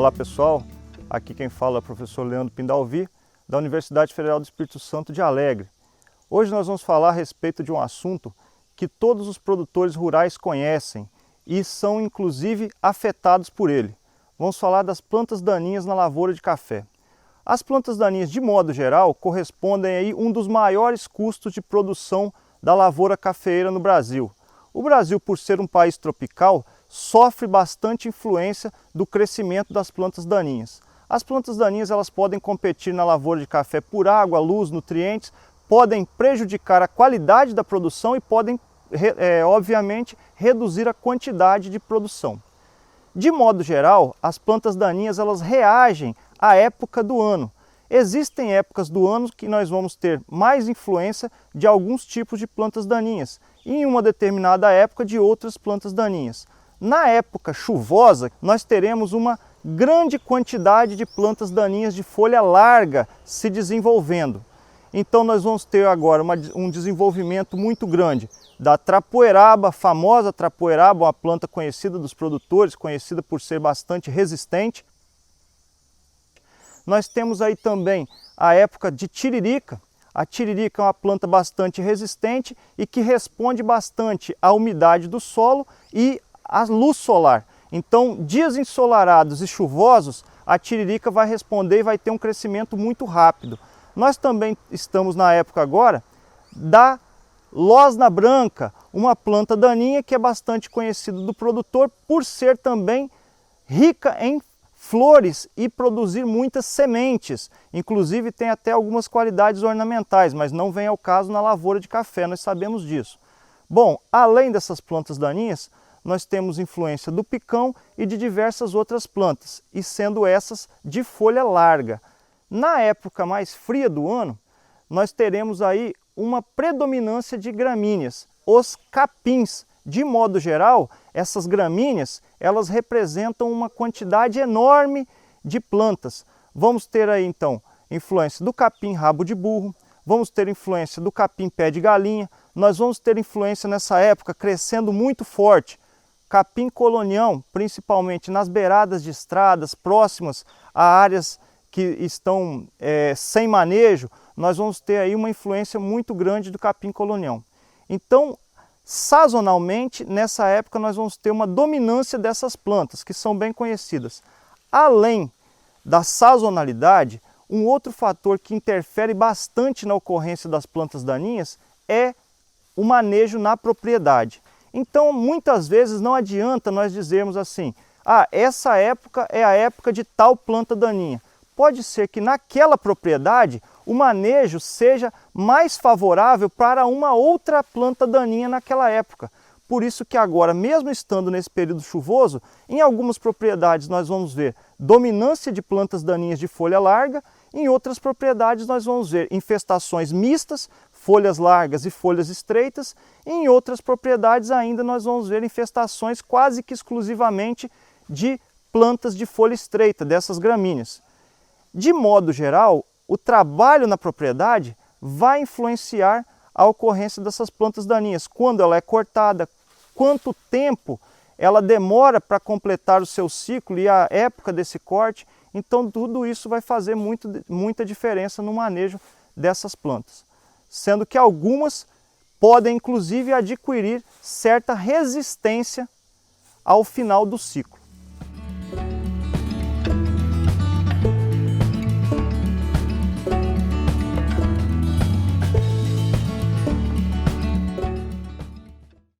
Olá pessoal, aqui quem fala é o professor Leandro Pindalvi, da Universidade Federal do Espírito Santo de Alegre. Hoje nós vamos falar a respeito de um assunto que todos os produtores rurais conhecem e são inclusive afetados por ele. Vamos falar das plantas daninhas na lavoura de café. As plantas daninhas, de modo geral, correspondem a um dos maiores custos de produção da lavoura cafeeira no Brasil. O Brasil, por ser um país tropical, sofre bastante influência do crescimento das plantas daninhas. As plantas daninhas elas podem competir na lavoura de café por água, luz, nutrientes, podem prejudicar a qualidade da produção e podem, obviamente, reduzir a quantidade de produção. De modo geral, as plantas daninhas elas reagem à época do ano. Existem épocas do ano que nós vamos ter mais influência de alguns tipos de plantas daninhas e em uma determinada época de outras plantas daninhas. Na época chuvosa, nós teremos uma grande quantidade de plantas daninhas de folha larga se desenvolvendo. Então nós vamos ter agora um desenvolvimento muito grande da trapoeraba, a famosa trapoeraba, uma planta conhecida dos produtores, conhecida por ser bastante resistente. Nós temos aí também a época de tiririca. A tiririca é uma planta bastante resistente e que responde bastante à umidade do solo e à luz solar. Então, dias ensolarados e chuvosos, a tiririca vai responder e vai ter um crescimento muito rápido. Nós também estamos na época agora da losna branca, uma planta daninha que é bastante conhecida do produtor por ser também rica em flores e produzir muitas sementes. Inclusive tem até algumas qualidades ornamentais, mas não vem ao caso na lavoura de café, nós sabemos disso. Bom, além dessas plantas daninhas, nós temos influência do picão e de diversas outras plantas, e sendo essas de folha larga. Na época mais fria do ano, nós teremos aí uma predominância de gramíneas, os capins. De modo geral, essas gramíneas, elas representam uma quantidade enorme de plantas. Vamos ter aí então influência do capim rabo de burro, vamos ter influência do capim pé de galinha, nós vamos ter influência nessa época crescendo muito forte, capim colonião, principalmente nas beiradas de estradas, próximas a áreas que estão sem manejo, nós vamos ter aí uma influência muito grande do capim colonião. Então, sazonalmente, nessa época nós vamos ter uma dominância dessas plantas, que são bem conhecidas. Além da sazonalidade, um outro fator que interfere bastante na ocorrência das plantas daninhas é o manejo na propriedade. Então, muitas vezes não adianta nós dizermos assim, essa época é a época de tal planta daninha. Pode ser que naquela propriedade o manejo seja mais favorável para uma outra planta daninha naquela época. Por isso que agora, mesmo estando nesse período chuvoso, em algumas propriedades nós vamos ver dominância de plantas daninhas de folha larga, em outras propriedades nós vamos ver infestações mistas, folhas largas e folhas estreitas, e em outras propriedades ainda nós vamos ver infestações quase que exclusivamente de plantas de folha estreita, dessas gramíneas. De modo geral, o trabalho na propriedade vai influenciar a ocorrência dessas plantas daninhas, quando ela é cortada, quanto tempo ela demora para completar o seu ciclo e a época desse corte. Então tudo isso vai fazer muita diferença no manejo dessas plantas, sendo que algumas podem inclusive adquirir certa resistência ao final do ciclo.